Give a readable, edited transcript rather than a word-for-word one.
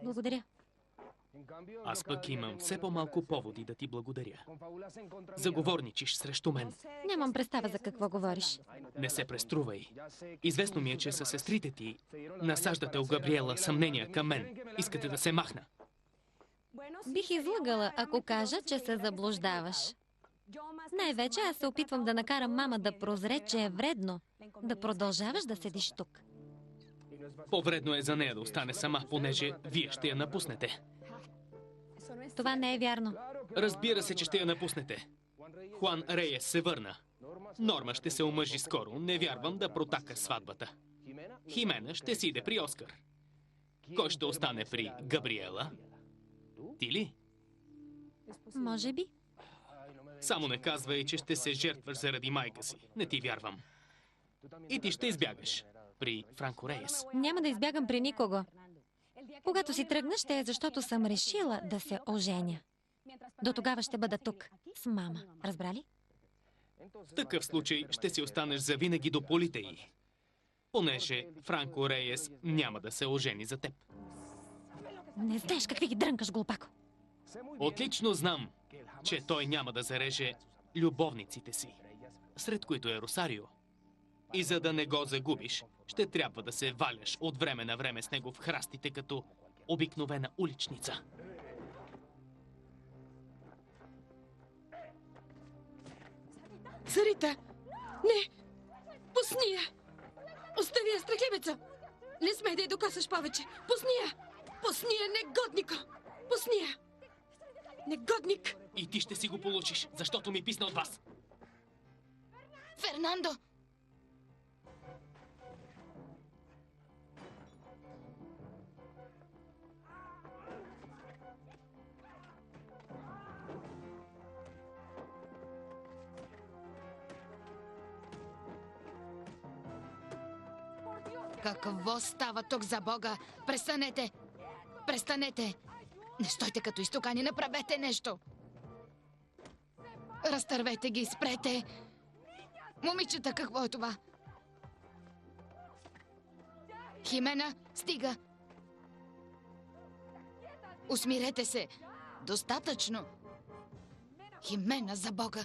Благодаря. Аз пък имам все по-малко поводи да ти благодаря. Заговорничиш срещу мен. Нямам представа за какво говориш. Не се преструвай. Известно ми е, че със сестрите ти насаждате у Габриела съмнения към мен. Искате да се махна. Бих излъгала, ако кажа, че се заблуждаваш. Най-вече аз се опитвам да накарам мама да прозре, че е вредно да продължаваш да седиш тук. По-вредно е за нея да остане сама, понеже вие ще я напуснете. Това не е вярно. Разбира се, че ще я напуснете. Хуан Рейес се върна. Норма ще се омъжи скоро. Не вярвам да протака сватбата. Химена ще си иде при Оскар. Кой ще остане при Габриела? Ти ли? Може би. Само не казвай, че ще се жертваш заради майка си. Не ти вярвам. И ти ще избягаш при Франко Рейес. Няма да избягам при никого. Когато си тръгна, ще е защото съм решила да се оженя. До тогава ще бъда тук с мама. Разбра ли? В такъв случай ще си останеш завинаги до полите й. Понеже Франко Рейес няма да се ожени за теб. Не знаеш какви ги дрънкаш, глупако. Отлично знам, че той няма да зареже любовниците си, сред които е Росарио. И за да не го загубиш, ще трябва да се валяш от време на време с него в храстите като обикновена уличница. Сарита! Не! Пусни я! Остави я, страхливеца! Не смей да я докосваш повече! Пусни я! Пусни я, негоднико! Пусни я! Негодник! И ти ще си го получиш, защото ми писна от вас. Фернандо! Какво става тук, за Бога? Престанете! Престанете! Не стойте като изтокани, направете нещо! Разтървете ги, спрете! Момичета, какво е това? Химена, стига! Усмирете се! Достатъчно! Химена, за Бога!